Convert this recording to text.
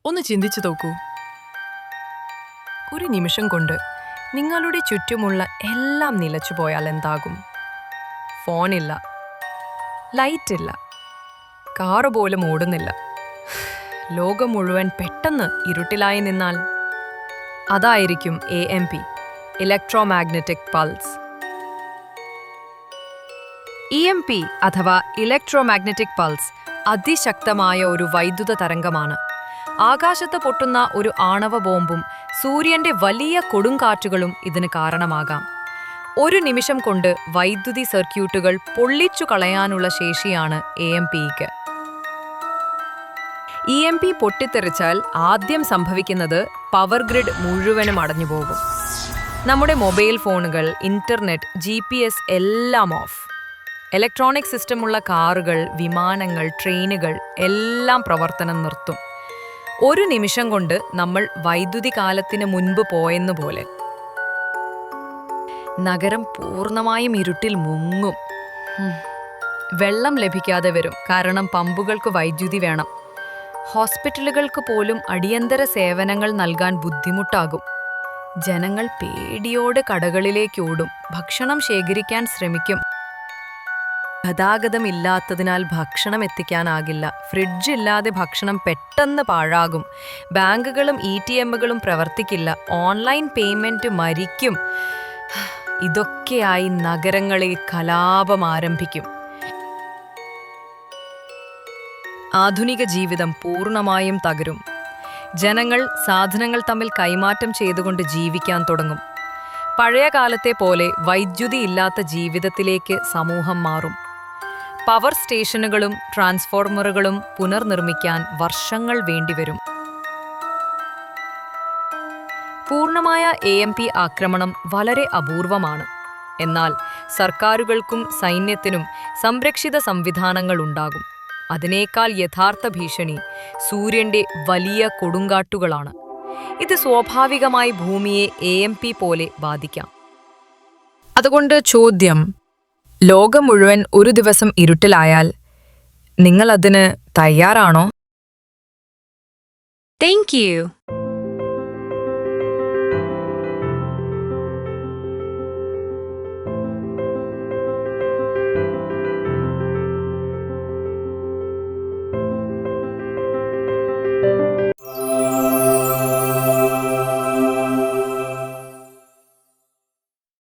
ഒന്ന് ചിന്തിച്ചു നോക്കൂ. ഒരു നിമിഷം കൊണ്ട് നിങ്ങളുടെ ചുറ്റുമുള്ള എല്ലാം നിലച്ചുപോയാൽ എന്താകും? ഫോണില്ല, ലൈറ്റില്ല, കാറ് പോലും ഓടുന്നില്ല, ലോകം മുഴുവൻ പെട്ടെന്ന് ഇരുട്ടിലായി നിന്നാൽ? അതായിരിക്കും EMP, ഇലക്ട്രോമാഗ്നറ്റിക് പൾസ്. EMP അഥവാ ഇലക്ട്രോമാഗ്നറ്റിക് പൾസ് അതിശക്തമായ ഒരു വൈദ്യുത തരംഗമാണ്. ആകാശത്ത് പൊട്ടുന്ന ഒരു ആണവ ബോംബും സൂര്യന്റെ വലിയ കൊടുങ്കാറ്റുകളും ഇതിന് കാരണമാകാം. ഒരു നിമിഷം കൊണ്ട് വൈദ്യുതി സർക്യൂട്ടുകൾ പൊള്ളിച്ചു കളയാനുള്ള ശേഷിയാണ് EMPക്ക്. EMP പൊട്ടിത്തെറിച്ചാൽ ആദ്യം സംഭവിക്കുന്നത് പവർ ഗ്രിഡ് മുഴുവനും അടഞ്ഞുപോകും. നമ്മുടെ മൊബൈൽ ഫോണുകൾ, ഇന്റർനെറ്റ്, GPS എല്ലാം ഓഫ്. ഇലക്ട്രോണിക് സിസ്റ്റമുള്ള കാറുകൾ, വിമാനങ്ങൾ, ട്രെയിനുകൾ എല്ലാം പ്രവർത്തനം നിർത്തും. ഒരു നിമിഷം കൊണ്ട് നമ്മൾ വൈദ്യുതി കാലത്തിന് മുൻപ് പോയെന്നുപോലെ. നഗരം പൂർണ്ണമായും ഇരുട്ടിൽ മുങ്ങും. വെള്ളം ലഭിക്കാതെ വരും, കാരണം പമ്പുകൾക്ക് വൈദ്യുതി വേണം. ഹോസ്പിറ്റലുകൾക്ക് പോലും അടിയന്തര സേവനങ്ങൾ നൽകാൻ ബുദ്ധിമുട്ടാകും. ജനങ്ങൾ പേടിയോടെ കടകളിലേക്ക് ഓടും, ഭക്ഷണം ശേഖരിക്കാൻ ശ്രമിക്കും. ഗതാഗതം ഇല്ലാത്തതിനാൽ ഭക്ഷണം എത്തിക്കാനാകില്ല. ഫ്രിഡ്ജ് ഇല്ലാതെ ഭക്ഷണം പെട്ടെന്ന് പാഴാകും. ബാങ്കുകളും ATMകളും പ്രവർത്തിക്കില്ല. ഓൺലൈൻ പേയ്മെന്റ് മരിക്കും. ഇതൊക്കെയായി നഗരങ്ങളിൽ കലാപം ആരംഭിക്കും. ആധുനിക ജീവിതം പൂർണ്ണമായും തകരും. ജനങ്ങൾ സാധനങ്ങൾ തമ്മിൽ കൈമാറ്റം ചെയ്തുകൊണ്ട് ജീവിക്കാൻ തുടങ്ങും. പഴയ കാലത്തെ പോലെ വൈദ്യുതി ഇല്ലാത്ത ജീവിതത്തിലേക്ക് സമൂഹം മാറും. പവർ സ്റ്റേഷനുകളും ട്രാൻസ്ഫോർമറുകളും പുനർനിർമ്മിക്കാൻ വർഷങ്ങൾ വേണ്ടിവരും. പൂർണ്ണമായ EMP ആക്രമണം വളരെ അപൂർവമാണ്. എന്നാൽ സർക്കാരുകൾക്കും സൈന്യത്തിനും സംരക്ഷിത സംവിധാനങ്ങൾ ഉണ്ടാകും. അതിനേക്കാൾ യഥാർത്ഥ ഭീഷണി സൂര്യന്റെ വലിയ കൊടുങ്കാറ്റുകളാണ്. ഇത് സ്വാഭാവികമായി ഭൂമിയെ EMP പോലെ ബാധിക്കാം. അതുകൊണ്ട് ചോദ്യം, ലോകം മുഴുവൻ ഒരു ദിവസം ഇരുട്ടിലായാൽ നിങ്ങൾ അതിന് തയ്യാറാണോ? Thank you.